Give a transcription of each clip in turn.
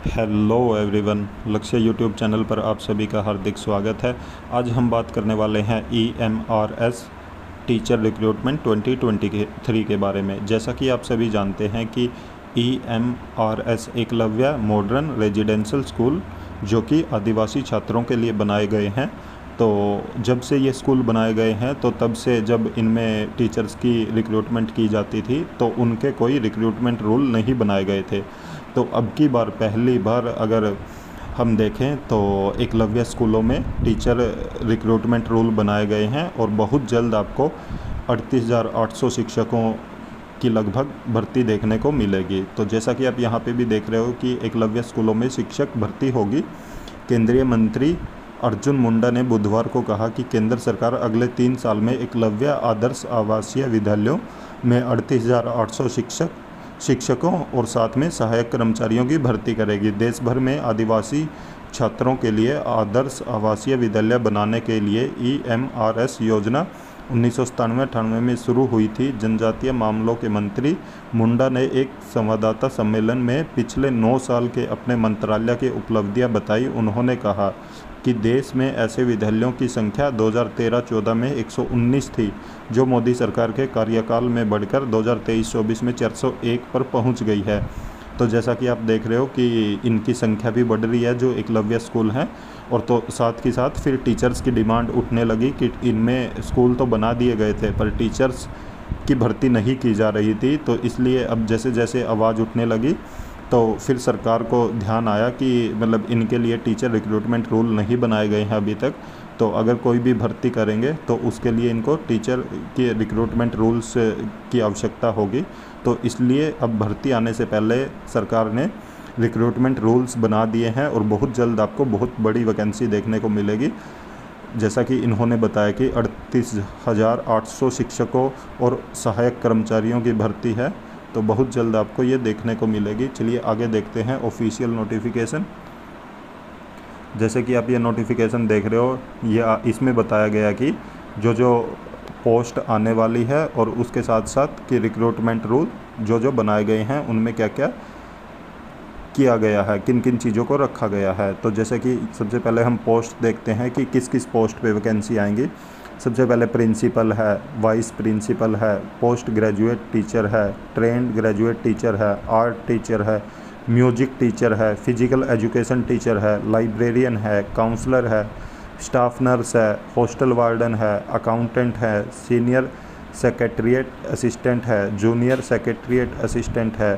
Hello everyone, लक्ष्य YouTube channel पर आप सभी का हार्दिक स्वागत है। आज हम बात करने वाले हैं EMRS टीचर रिक्रूटमेंट 2023 के बारे में। जैसा कि आप सभी जानते हैं कि EMRS Eklavya modern residential school जो कि आदिवासी छात्रों के लिए बनाए गए हैं। तो जब से ये स्कूल बनाए गए हैं तो तब से जब इनमें टीचर्स की रिक्रूटमेंट की जाती थी तो उनके कोई रिक्रूटमेंट रूल नहीं बनाए गए थे। तो अब की बार पहली बार अगर हम देखें तो एकलव्य स्कूलों में टीचर रिक्रूटमेंट रूल बनाए गए हैं और बहुत जल्द आपको 38,800 शिक्षकों की लगभग भर्ती देखने को मिलेगी। तो जैसा कि आप यहाँ पे भी देख रहे हो कि एकलव्य स्कूलों में शिक्षक भर्ती होगी। केंद्रीय मंत्री अर्जुन मुंडा ने बुधवार को कहा कि केंद्र सरकार अगले 3 साल में एकलव्य आदर्श आवासीय विद्यालयों में 38,800 शिक्षकों और साथ में सहायक कर्मचारियों की भर्ती करेगी। देश भर में आदिवासी छात्रों के लिए आदर्श आवासीय विद्यालय बनाने के लिए EMRS योजना 1997-98 में शुरू हुई थी। जनजातीय मामलों के मंत्री मुंडा ने एक संवाददाता सम्मेलन में पिछले 9 साल के अपने मंत्रालय की उपलब्धियां बताई। उन्होंने कहा कि देश में ऐसे विद्यालयों की संख्या 2013-14 में 119 थी, जो मोदी सरकार के कार्यकाल में बढ़कर 2023-24 में 401 पर पहुंच गई है। तो जैसा कि आप देख रहे हो कि इनकी संख्या भी बढ़ रही है जो एकलव्य स्कूल हैं। और तो साथ ही साथ फिर टीचर्स की डिमांड उठने लगी कि इनमें स्कूल तो बना दिए गए थे पर टीचर्स की भर्ती नहीं की जा रही थी। तो इसलिए अब जैसे जैसे आवाज़ उठने लगी तो फिर सरकार को ध्यान आया कि मतलब इनके लिए टीचर रिक्रूटमेंट रूल नहीं बनाए गए हैं अभी तक। तो अगर कोई भी भर्ती करेंगे तो उसके लिए इनको टीचर के रिक्रूटमेंट रूल्स की आवश्यकता होगी। तो इसलिए अब भर्ती आने से पहले सरकार ने रिक्रूटमेंट रूल्स बना दिए हैं और बहुत जल्द आपको बहुत बड़ी वैकेंसी देखने को मिलेगी। जैसा कि इन्होंने बताया कि 38,800 शिक्षकों और सहायक कर्मचारियों की भर्ती है। तो बहुत जल्द आपको ये देखने को मिलेगी। चलिए आगे देखते हैं ऑफिशियल नोटिफिकेशन। जैसे कि आप ये नोटिफिकेशन देख रहे हो, ये इसमें बताया गया कि जो जो पोस्ट आने वाली है और उसके साथ साथ कि रिक्रूटमेंट रूल जो जो बनाए गए हैं उनमें क्या क्या किया गया है, किन किन चीज़ों को रखा गया है। तो जैसे कि सबसे पहले हम पोस्ट देखते हैं कि किस किस पोस्ट पे वैकेंसी आएंगी। सबसे पहले प्रिंसिपल है, वाइस प्रिंसिपल है, पोस्ट ग्रेजुएट टीचर है, ट्रेंड ग्रेजुएट टीचर है, आर्ट टीचर है, म्यूजिक टीचर है, फिजिकल एजुकेशन टीचर है, लाइब्रेरियन है, काउंसलर है, स्टाफ नर्स है, हॉस्टल वार्डन है, अकाउंटेंट है, सीनियर सेक्रेटरीट असिस्टेंट है, जूनियर सेक्रेटरीट असिस्टेंट है,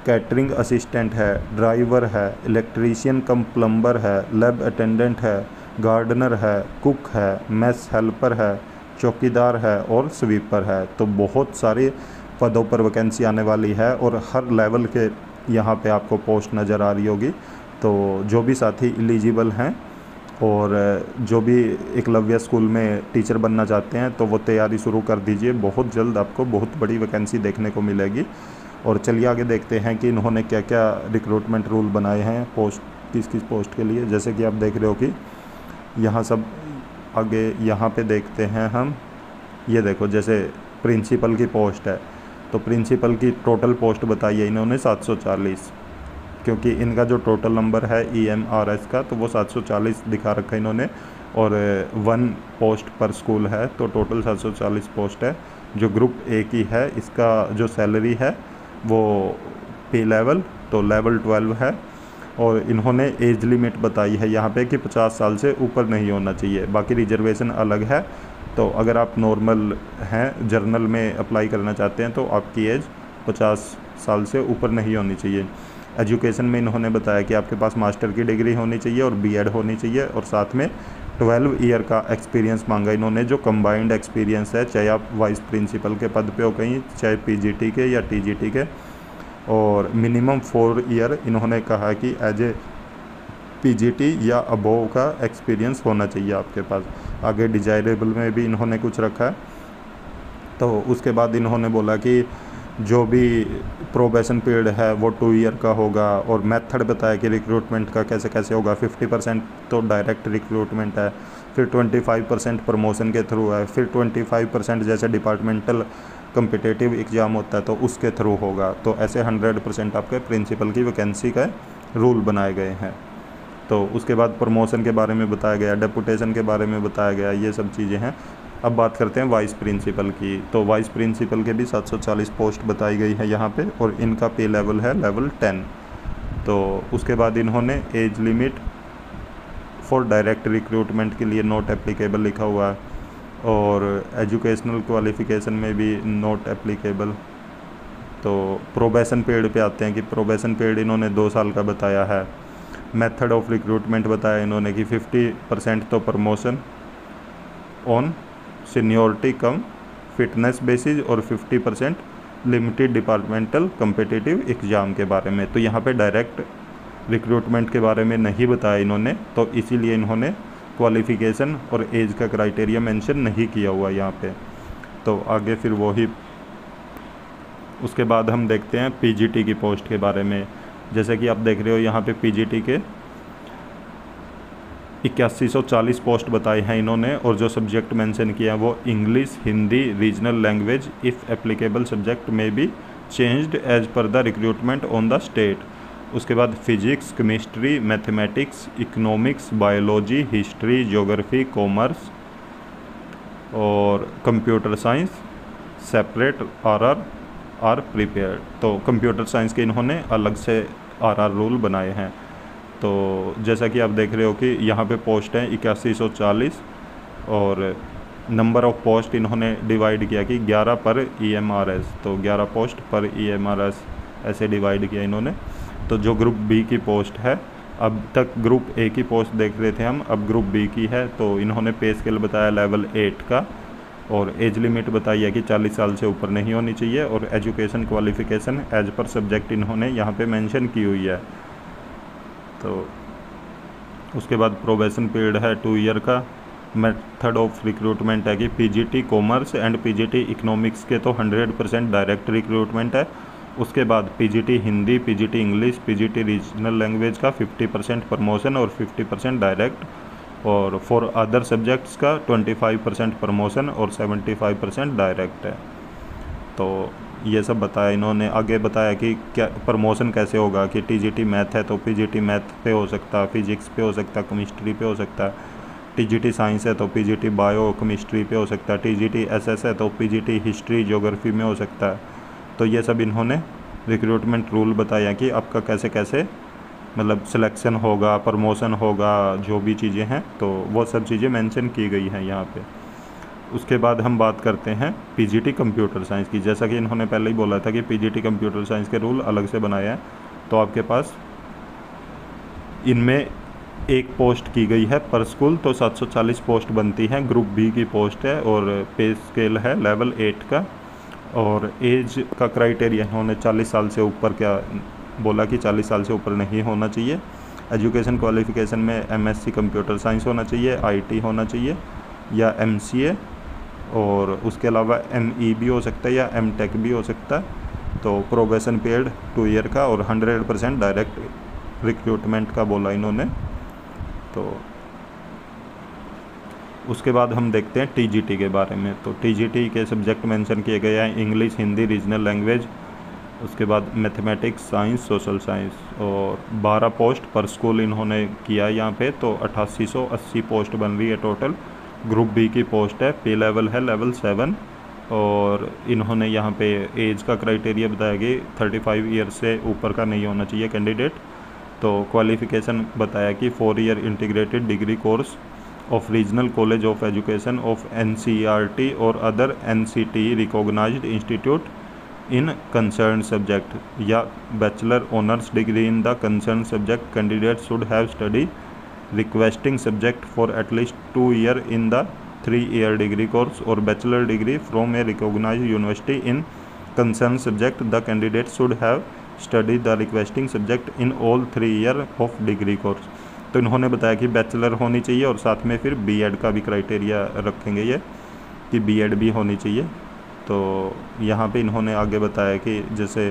कैटरिंग असिस्टेंट है, ड्राइवर है, इलेक्ट्रीशियन कम प्लम्बर है, लैब अटेंडेंट है, गार्डनर है, कुक है, मेस हेल्पर है, चौकीदार है और स्वीपर है। तो बहुत सारे पदों पर वैकेंसी आने वाली है और हर लेवल के यहाँ पे आपको पोस्ट नज़र आ रही होगी। तो जो भी साथी एलिजिबल हैं और जो भी एकलव्य स्कूल में टीचर बनना चाहते हैं तो वो तैयारी शुरू कर दीजिए। बहुत जल्द आपको बहुत बड़ी वैकेंसी देखने को मिलेगी। और चलिए आगे देखते हैं कि इन्होंने क्या क्या रिक्रूटमेंट रूल बनाए हैं पोस्ट किस किस पोस्ट के लिए। जैसे कि आप देख रहे हो कि यहाँ सब आगे यहाँ पे देखते हैं हम। ये देखो जैसे प्रिंसिपल की पोस्ट है तो प्रिंसिपल की टोटल पोस्ट बताई है इन्होंने 740, क्योंकि इनका जो टोटल नंबर है EMRS का तो वो 740 दिखा रखा है इन्होंने और 1 पोस्ट पर स्कूल है तो टोटल 740 पोस्ट है। जो ग्रुप A की है इसका जो सैलरी है वो P लेवल तो लेवल 12 है। और इन्होंने एज लिमिट बताई है यहाँ पे कि 50 साल से ऊपर नहीं होना चाहिए। बाकी रिजर्वेशन अलग है। तो अगर आप नॉर्मल हैं, जर्नल में अप्लाई करना चाहते हैं तो आपकी एज 50 साल से ऊपर नहीं होनी चाहिए। एजुकेशन में इन्होंने बताया कि आपके पास मास्टर की डिग्री होनी चाहिए और B.Ed होनी चाहिए और साथ में 12 ईयर का एक्सपीरियंस मांगा इन्होंने, जो कंबाइंड एक्सपीरियंस है, चाहे आप वाइस प्रिंसिपल के पद पे हो कहीं, चाहे PGT के या TGT के। और मिनिमम 4 ईयर इन्होंने कहा कि एज ए PGT या अबोव का एक्सपीरियंस होना चाहिए आपके पास। आगे डिजायरेबल में भी इन्होंने कुछ रखा है। तो उसके बाद इन्होंने बोला कि जो भी प्रोबेशन पीरियड है वो 2 ईयर का होगा। और मेथड बताया कि रिक्रूटमेंट का कैसे कैसे होगा। 50% तो डायरेक्ट रिक्रूटमेंट है, फिर 25% प्रमोशन के थ्रू है, फिर 25% जैसे डिपार्टमेंटल कम्पिटिटिव एग्ज़ाम होता है तो उसके थ्रू होगा। तो ऐसे 100% आपके प्रिंसिपल की वैकेंसी का रूल बनाए गए हैं। तो उसके बाद प्रमोशन के बारे में बताया गया, डेपुटेशन के बारे में बताया गया, ये सब चीज़ें हैं। अब बात करते हैं वाइस प्रिंसिपल की। तो वाइस प्रिंसिपल के भी 740 पोस्ट बताई गई है यहाँ पे, और इनका पे लेवल है लेवल 10। तो उसके बाद इन्होंने age limit for direct recruitment के लिए नॉट एप्लीकेबल लिखा हुआ है, और एजुकेशनल क्वालिफ़िकेशन में भी नॉट एप्लीकेबल। तो प्रोबेशन पीरियड पे आते हैं कि प्रोबेशन पीरियड इन्होंने 2 साल का बताया है। मेथड ऑफ रिक्रूटमेंट बताया इन्होंने कि 50% तो promotion on seniority come fitness basis, और 50% लिमिटेड डिपार्टमेंटल कम्पिटिटिव एग्ज़ाम के बारे में। तो यहाँ पे डायरेक्ट रिक्रूटमेंट के बारे में नहीं बताया इन्होंने, तो इसीलिए इन्होंने क्वालिफ़िकेशन और एज का क्राइटेरिया मेंशन नहीं किया हुआ यहाँ पे। तो आगे फिर वही, उसके बाद हम देखते हैं पीजीटी की पोस्ट के बारे में। जैसे कि आप देख रहे हो यहाँ पे पीजीटी के 8140 पोस्ट बताए हैं इन्होंने, और जो सब्जेक्ट मेंशन किया है वो English, Hindi, regional language, if applicable subject में be changed as per the recruitment on the state. उसके बाद physics, chemistry, mathematics, economics, biology, history, geography, commerce और computer science separate are prepared. तो कंप्यूटर साइंस के इन्होंने अलग से आर रूल बनाए हैं। तो जैसा कि आप देख रहे हो कि यहाँ पे पोस्ट हैं 8140, और नंबर ऑफ पोस्ट इन्होंने डिवाइड किया कि 11 पर EMRS, तो 11 पोस्ट पर EMRS ऐसे डिवाइड किया इन्होंने। तो जो ग्रुप बी की पोस्ट है, अब तक ग्रुप ए की पोस्ट देख रहे थे हम, अब ग्रुप बी की है। तो इन्होंने पे स्केल बताया लेवल 8 का, और एज लिमिट बताई है कि 40 साल से ऊपर नहीं होनी चाहिए, और education qualification as per subject इन्होंने यहाँ पे मेंशन की हुई है। तो उसके बाद प्रोबेशन पीरियड है 2 ईयर का। मेथड ऑफ रिक्रूटमेंट है कि PGT commerce and PGT economics के तो 100% डायरेक्ट रिक्रूटमेंट है। उसके बाद PGT Hindi, PGT English, PGT regional language का 50% प्रमोशन और 50% डायरेक्ट, और फॉर अदर सब्जेक्ट्स का 25% प्रमोशन और 75% डायरेक्ट है। तो ये सब बताया इन्होंने। आगे बताया कि क्या प्रमोशन कैसे होगा, कि टीजीटी मैथ है तो पीजीटी मैथ पे हो सकता है, फिजिक्स पे हो सकता है, केमिस्ट्री पे हो सकता है। टीजीटी साइंस है तो पीजीटी बायो केमिस्ट्री पे हो सकता है। टीजीटी एसएस है तो पीजीटी हिस्ट्री ज्योग्राफी में हो सकता है। तो ये सब इन्होंने रिक्रूटमेंट रूल बताया कि आपका कैसे कैसे मतलब सिलेक्शन होगा, प्रमोशन होगा, जो भी चीज़ें हैं, तो वो सब चीज़ें मेंशन की गई हैं यहाँ पे। उसके बाद हम बात करते हैं पीजीटी कंप्यूटर साइंस की। जैसा कि इन्होंने पहले ही बोला था कि पीजीटी कंप्यूटर साइंस के रूल अलग से बनाए हैं। तो आपके पास इनमें एक पोस्ट की गई है पर स्कूल, तो 740 पोस्ट बनती हैं। ग्रुप बी की पोस्ट है, और पे स्केल है लेवल 8 का, और एज का क्राइटेरिया इन्होंने 40 साल से ऊपर क्या बोला कि 40 साल से ऊपर नहीं होना चाहिए। एजुकेशन क्वालिफ़िकेशन में MSc कंप्यूटर साइंस होना चाहिए, IT होना चाहिए या MCA, और उसके अलावा ME भी हो सकता है या MTech भी हो सकता है। तो प्रोबेशन पीरियड 2 ईयर का, और 100% डायरेक्ट रिक्रूटमेंट का बोला इन्होंने। तो उसके बाद हम देखते हैं TGT के बारे में। तो TGT के सब्जेक्ट मेंशन किए गए हैं इंग्लिश, हिंदी, रीजनल लैंग्वेज, उसके बाद मैथमेटिक्स, साइंस, सोशल साइंस, और 12 पोस्ट पर स्कूल इन्होंने किया यहाँ पे। तो 8880 पोस्ट बन रही है टोटल। ग्रुप बी की पोस्ट है, पे लेवल है लेवल 7, और इन्होंने यहाँ पे एज का क्राइटेरिया बताया कि 35 ईयर से ऊपर का नहीं होना चाहिए कैंडिडेट। तो क्वालिफ़िकेशन बताया कि 4 year integrated degree course of regional college of education of NCERT और other NCT recognised institute in concern subject, या bachelor honours degree in the concern subject. Candidate should have study requesting subject for at least 2 year in the 3 year degree course, और bachelor degree from a recognised university in concern subject. The candidate should have study the requesting subject in all 3 year of degree course. तो इन्होंने बताया कि bachelor होनी चाहिए, और साथ में फिर B.Ed का भी क्राइटेरिया रखेंगे ये कि B.Ed भी होनी चाहिए। तो यहाँ पे इन्होंने आगे बताया कि जैसे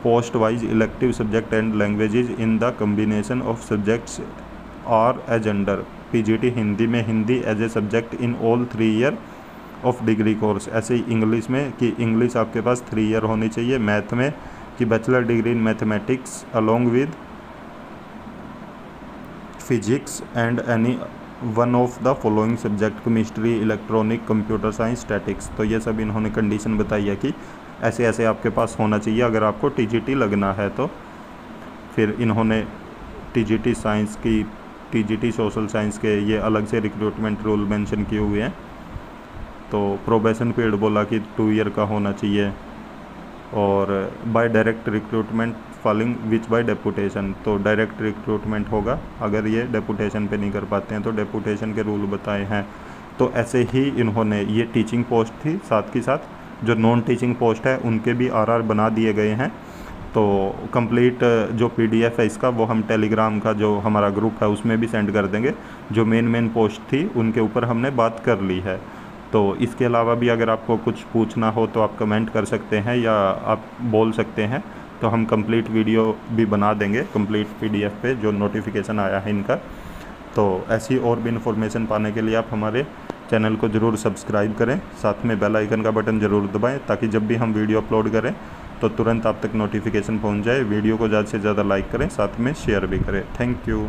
post wise elective subject and languages in the combination of subjects are as under. PGT Hindi में Hindi as a subject in all 3 year of degree course. ऐसे ही इंग्लिश में कि इंग्लिश आपके पास 3 ईयर होनी चाहिए, मैथ में कि bachelor degree in mathematics along with physics and any one of the following subject, chemistry, electronic, computer science, statics. तो ये सब इन्होंने कंडीशन बताई है कि ऐसे ऐसे आपके पास होना चाहिए अगर आपको टीजीटी लगना है। तो फिर इन्होंने टीजीटी साइंस की, टीजीटी सोशल साइंस के ये अलग से रिक्रूटमेंट रूल मेंशन किए हुए हैं। तो प्रोबेशन पीरियड बोला कि 2 ईयर का होना चाहिए, और by direct recruitment following which by deputation. तो डायरेक्ट रिक्रूटमेंट होगा, अगर ये डेपुटेशन पे नहीं कर पाते हैं तो डेपुटेशन के रूल बताए हैं। तो ऐसे ही इन्होंने, ये टीचिंग पोस्ट थी, साथ के साथ जो नॉन टीचिंग पोस्ट है उनके भी आरआर बना दिए गए हैं। तो कंप्लीट जो पीडीएफ है इसका वो हम टेलीग्राम का जो हमारा ग्रुप है उसमें भी सेंड कर देंगे। जो मेन पोस्ट थी उनके ऊपर हमने बात कर ली है। तो इसके अलावा भी अगर आपको कुछ पूछना हो तो आप कमेंट कर सकते हैं या आप बोल सकते हैं, तो हम कंप्लीट वीडियो भी बना देंगे कंप्लीट पीडीएफ पे जो नोटिफिकेशन आया है इनका। तो ऐसी और भी इन्फॉर्मेशन पाने के लिए आप हमारे चैनल को ज़रूर सब्सक्राइब करें, साथ में बेल आइकन का बटन ज़रूर दबाएं ताकि जब भी हम वीडियो अपलोड करें तो तुरंत आप तक नोटिफिकेशन पहुंच जाए। वीडियो को ज़्यादा से ज़्यादा लाइक करें, साथ में शेयर भी करें। Thank you.